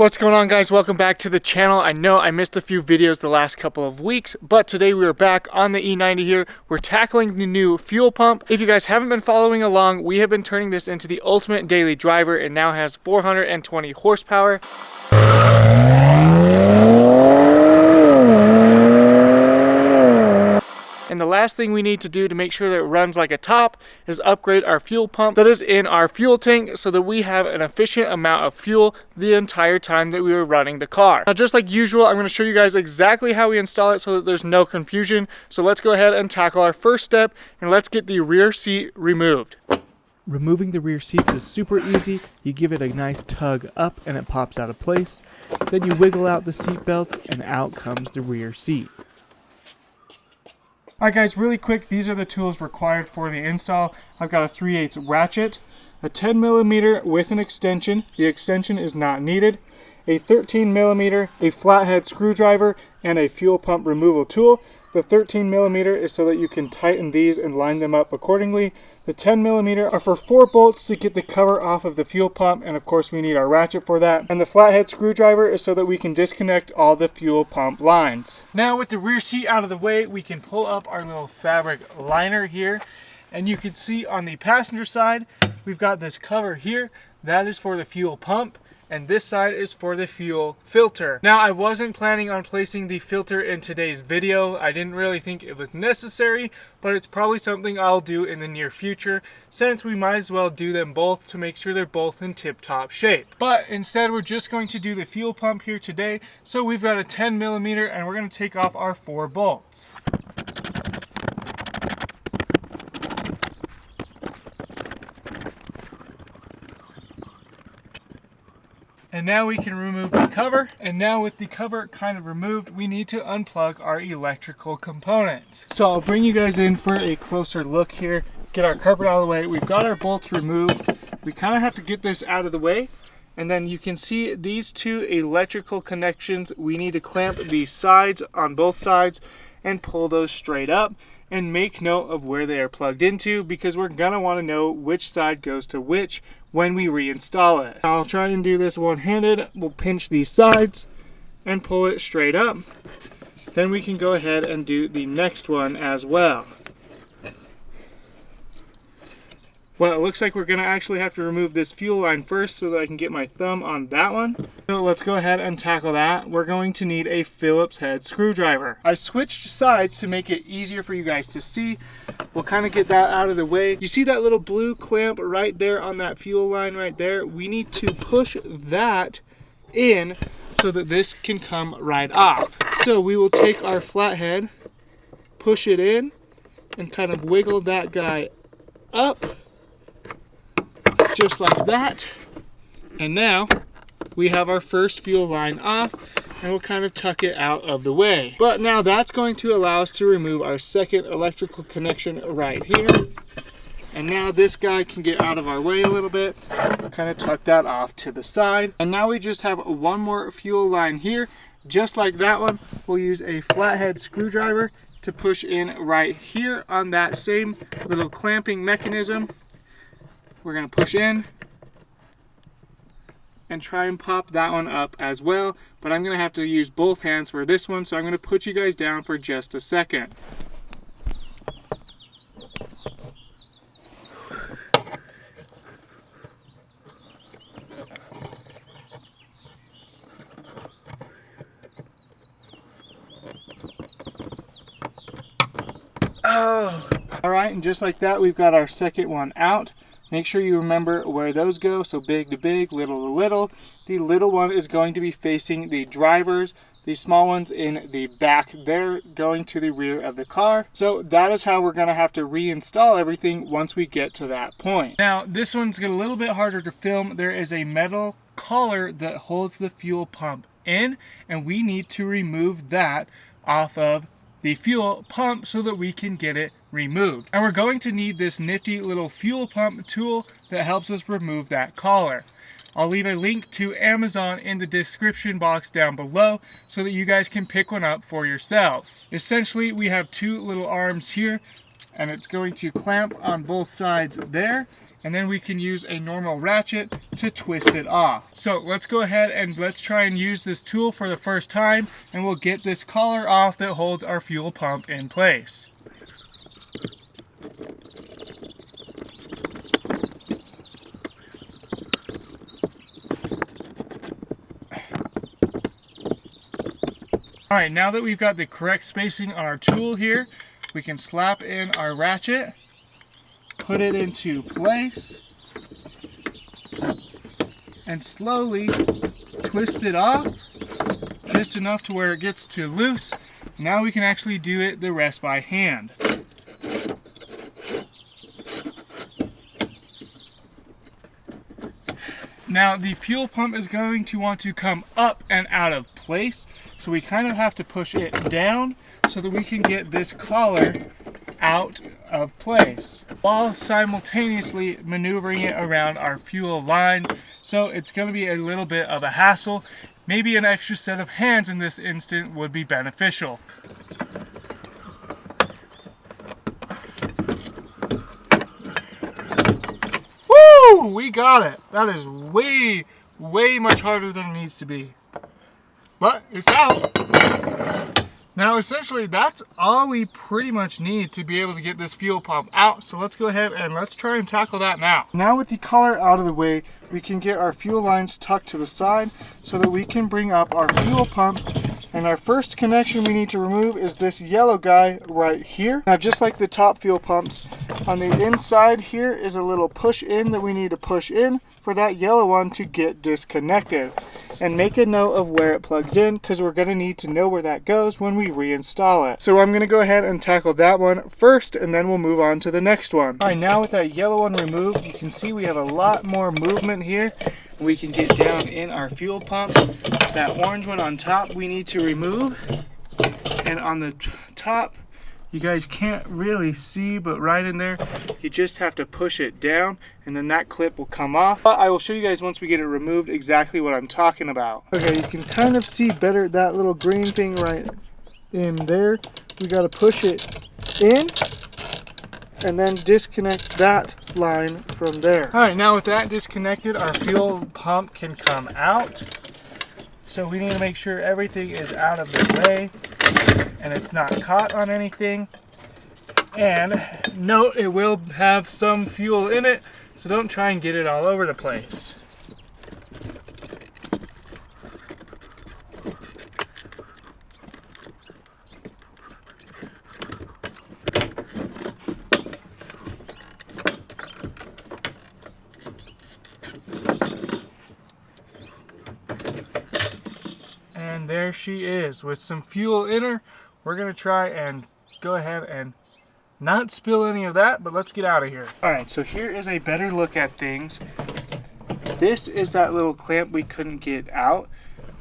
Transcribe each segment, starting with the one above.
What's going on, guys? Welcome back to the channel. I know I missed a few videos the last couple of weeks, but today we are back on the E90 here. We're tackling the new fuel pump. If you guys haven't been following along, we have been turning this into the ultimate daily driver. It now has 420 horsepower. And the last thing we need to do to make sure that it runs like a top is upgrade our fuel pump that is in our fuel tank so that we have an efficient amount of fuel the entire time that we were running the car. Now, just like usual, I'm going to show you guys exactly how we install it so that there's no confusion. So let's go ahead and tackle our first step, and let's get the rear seat removed. Removing the rear seats is super easy. You give it a nice tug up and it pops out of place. Then you wiggle out the seat belts and out comes the rear seat. Alright guys, really quick, these are the tools required for the install. I've got a 3/8 ratchet, a 10mm with an extension. The extension is not needed. A 13mm, a flathead screwdriver, and a fuel pump removal tool. The 13mm is so that you can tighten these and line them up accordingly. The 10mm are for 4 bolts to get the cover off of the fuel pump, and of course we need our ratchet for that. And the flathead screwdriver is so that we can disconnect all the fuel pump lines. Now, with the rear seat out of the way, we can pull up our little fabric liner here, and you can see on the passenger side we've got this cover here. That is for the fuel pump, and this side is for the fuel filter. Now, I wasn't planning on placing the filter in today's video. I didn't really think it was necessary, but it's probably something I'll do in the near future, since we might as well do them both to make sure they're both in tip-top shape. But instead, we're just going to do the fuel pump here today. So we've got a 10mm, and we're going to take off our 4 bolts. And now we can remove the cover. And now with the cover kind of removed, we need to unplug our electrical components. So I'll bring you guys in for a closer look here. Get our carpet out of the way. We've got our bolts removed. We kind of have to get this out of the way. And then you can see these 2 electrical connections. We need to clamp the sides on both sides and pull those straight up. And make note of where they are plugged into, because we're going to want to know which side goes to which when we reinstall it. I'll try and do this one-handed. We'll pinch these sides and pull it straight up. Then we can go ahead and do the next one as well. Well, it looks like we're going to actually have to remove this fuel line first so that I can get my thumb on that one. So let's go ahead and tackle that. We're going to need a Phillips head screwdriver. I switched sides to make it easier for you guys to see. We'll kind of get that out of the way. You see that little blue clamp right there on that fuel line right there? We need to push that in so that this can come right off. So we will take our flathead, push it in, and kind of wiggle that guy up. Just like that. And now we have our first fuel line off, and we'll kind of tuck it out of the way. But now that's going to allow us to remove our second electrical connection right here. And now this guy can get out of our way a little bit. Kind of tuck that off to the side. And now we just have one more fuel line here. Just like that one, we'll use a flathead screwdriver to push in right here on that same little clamping mechanism. We're going to push in and try and pop that one up as well, but I'm going to have to use both hands for this one, so I'm going to put you guys down for just a second. Oh! Alright, and just like that, we've got our second one out. Make sure you remember where those go, so big to big, little to little. The little one is going to be facing the drivers. The small one's in the back there, going to the rear of the car. So that is how we're going to have to reinstall everything once we get to that point. Now, this one's a little bit harder to film. There is a metal collar that holds the fuel pump in, and we need to remove that off of the fuel pump so that we can get it removed. And we're going to need this nifty little fuel pump tool that helps us remove that collar. I'll leave a link to Amazon in the description box down below so that you guys can pick one up for yourselves. Essentially, we have 2 little arms here and it's going to clamp on both sides there, and then we can use a normal ratchet to twist it off. So let's go ahead and let's try and use this tool for the first time, and we'll get this collar off that holds our fuel pump in place. Alright, now that we've got the correct spacing on our tool here, we can slap in our ratchet, put it into place, and slowly twist it off, just enough to where it gets to loose. Now we can actually do it the rest by hand. Now the fuel pump is going to want to come up and out of place, so we kind of have to push it down so that we can get this collar out of place while simultaneously maneuvering it around our fuel lines. So it's going to be a little bit of a hassle. Maybe an extra set of hands in this instant would be beneficial. Woo! We got it. That is way much harder than it needs to be. But it's out. Now essentially that's all we pretty much need to be able to get this fuel pump out. So let's go ahead and let's try and tackle that now. Now with the collar out of the way, we can get our fuel lines tucked to the side so that we can bring up our fuel pump. And our first connection we need to remove is this yellow guy right here. Now just like the top fuel pumps, on the inside here is a little push in that we need to push in for that yellow one to get disconnected. And make a note of where it plugs in, because we're going to need to know where that goes when we reinstall it. So I'm going to go ahead and tackle that one first, and then we'll move on to the next one. Alright, now with that yellow one removed, you can see we have a lot more movement here. We can get down in our fuel pump. That orange one on top we need to remove. And on the top, you guys can't really see, but right in there, you just have to push it down, and then that clip will come off. But I will show you guys once we get it removed exactly what I'm talking about. Okay, you can kind of see better that little green thing right in there. We got to push it in and then disconnect that line from there. All right, now with that disconnected, our fuel pump can come out. So we need to make sure everything is out of the way and it's not caught on anything. And note, it will have some fuel in it, so don't try and get it all over the place. And there she is with some fuel in her. We're gonna try and go ahead and not spill any of that, but let's get out of here. All right, so here is a better look at things. This is that little clamp we couldn't get out.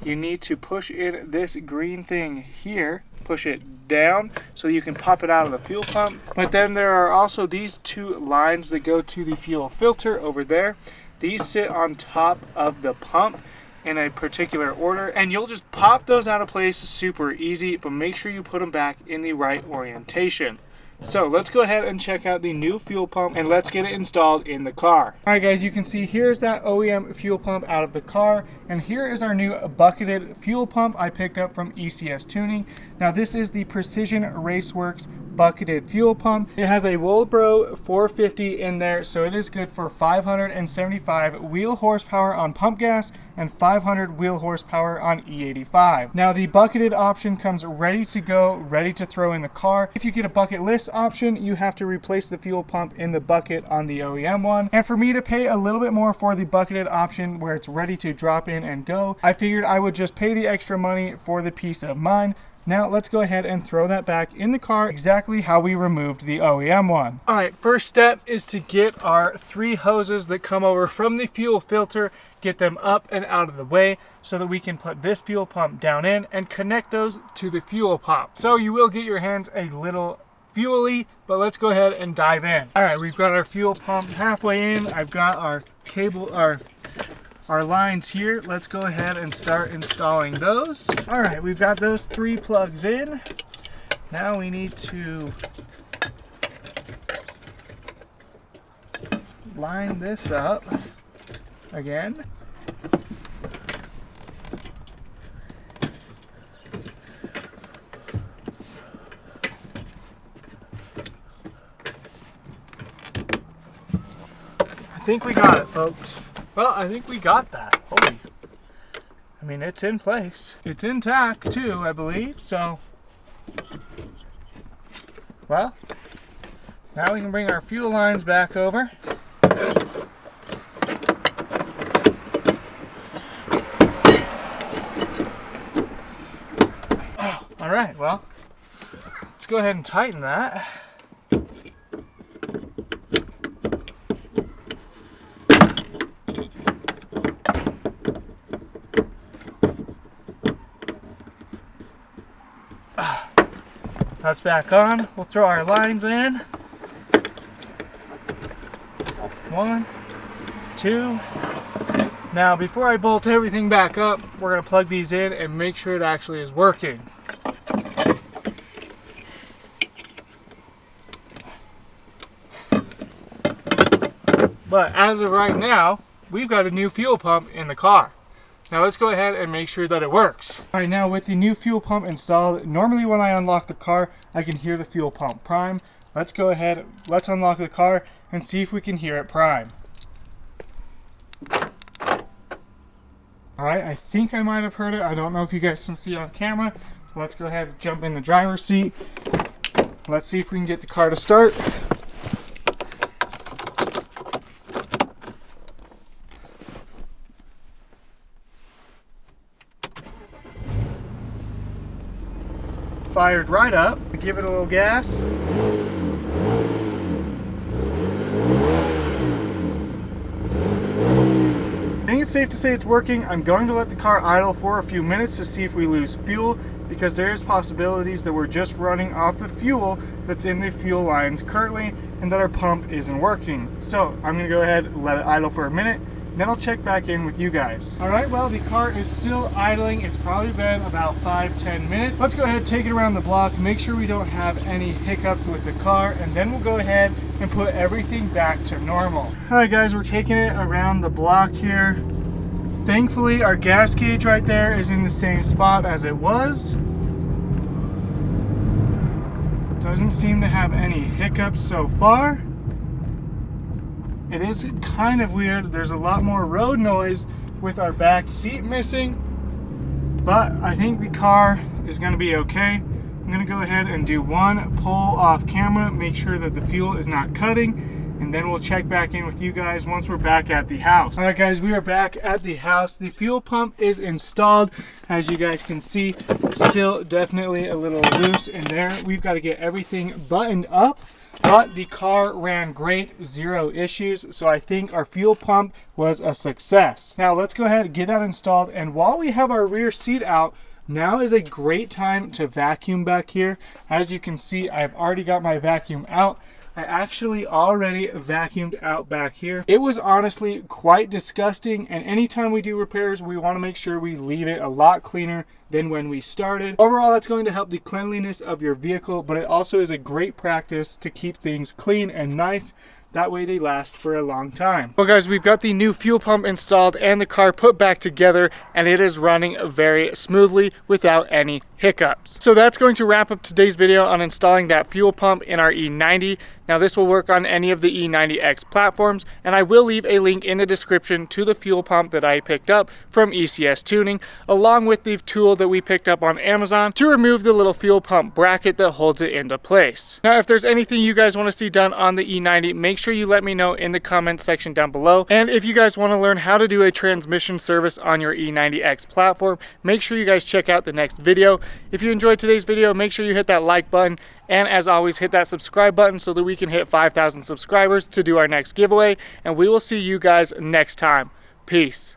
You need to push in this green thing here, push it down so you can pop it out of the fuel pump. But then there are also these two lines that go to the fuel filter over there. These sit on top of the pump in a particular order, and you'll just pop those out of place super easy, but make sure you put them back in the right orientation. So let's go ahead and check out the new fuel pump and let's get it installed in the car. Alright guys, you can see here's that OEM fuel pump out of the car, and here is our new bucketed fuel pump I picked up from ECS Tuning. Now this is the Precision Raceworks bucketed fuel pump. It has a Wolbro 450 in there, so it is good for 575 wheel horsepower on pump gas and 500 wheel horsepower on E85. Now the bucketed option comes ready to go, ready to throw in the car. If you get a bucketless option, you have to replace the fuel pump in the bucket on the OEM one. And for me to pay a little bit more for the bucketed option where it's ready to drop in and go, I figured I would just pay the extra money for the peace of mind. Now let's go ahead and throw that back in the car exactly how we removed the OEM one. Alright, first step is to get our 3 hoses that come over from the fuel filter, get them up and out of the way so that we can put this fuel pump down in and connect those to the fuel pump. So you will get your hands a little fuely, but let's go ahead and dive in. Alright, we've got our fuel pump halfway in. I've got our cable, our lines here. Let's go ahead and start installing those. All right, we've got those 3 plugs in. Now we need to line this up again. I think we got it, folks. Well, I think we got that. Holy. I mean, it's in place. It's intact too, I believe, so. Well, now we can bring our fuel lines back over. Oh, all right, well, let's go ahead and tighten that. That's back on. We'll throw our lines in. 1, 2. Now, before I bolt everything back up, we're going to plug these in and make sure it actually is working. But as of right now, we've got a new fuel pump in the car. Now let's go ahead and make sure that it works. All right, now with the new fuel pump installed, normally when I unlock the car, I can hear the fuel pump prime. Let's go ahead, let's unlock the car and see if we can hear it prime. All right, I think I might have heard it. I don't know if you guys can see on camera. Let's go ahead and jump in the driver's seat. Let's see if we can get the car to start. Fired right up. Give it a little gas. I think it's safe to say it's working. I'm going to let the car idle for a few minutes to see if we lose fuel, because there is possibilities that we're just running off the fuel that's in the fuel lines currently and that our pump isn't working. So I'm going to go ahead and let it idle for a minute. Then I'll check back in with you guys. All right, well, the car is still idling. It's probably been about 5-10 minutes. Let's go ahead and take it around the block, make sure we don't have any hiccups with the car, and then we'll go ahead and put everything back to normal. All right, guys, we're taking it around the block here. Thankfully, our gas gauge right there is in the same spot as it was. Doesn't seem to have any hiccups so far. It is kind of weird. There's a lot more road noise with our back seat missing, but I think the car is going to be okay. I'm going to go ahead and do one pull off camera, make sure that the fuel is not cutting, and then we'll check back in with you guys once we're back at the house. All right, guys, we are back at the house. The fuel pump is installed. As you guys can see, still definitely a little loose in there. We've got to get everything buttoned up. But the car ran great, 0 issues, so I think our fuel pump was a success. Now let's go ahead and get that installed, and while we have our rear seat out, now is a great time to vacuum back here. As you can see, I've already got my vacuum out. I actually already vacuumed out back here. It was honestly quite disgusting, and anytime we do repairs, we want to make sure we leave it a lot cleaner than when we started. Overall, that's going to help the cleanliness of your vehicle, but it also is a great practice to keep things clean and nice. That way they last for a long time. Well, guys, we've got the new fuel pump installed and the car put back together, and it is running very smoothly without any hiccups. So that's going to wrap up today's video on installing that fuel pump in our E90. Now this will work on any of the E90X platforms, and I will leave a link in the description to the fuel pump that I picked up from ECS Tuning, along with the tool that we picked up on Amazon to remove the little fuel pump bracket that holds it into place. Now if there's anything you guys want to see done on the E90, make sure you let me know in the comments section down below. And if you guys want to learn how to do a transmission service on your E90X platform, make sure you guys check out the next video. If you enjoyed today's video, make sure you hit that like button. And as always, hit that subscribe button so that we can hit 5,000 subscribers to do our next giveaway. And we will see you guys next time. Peace.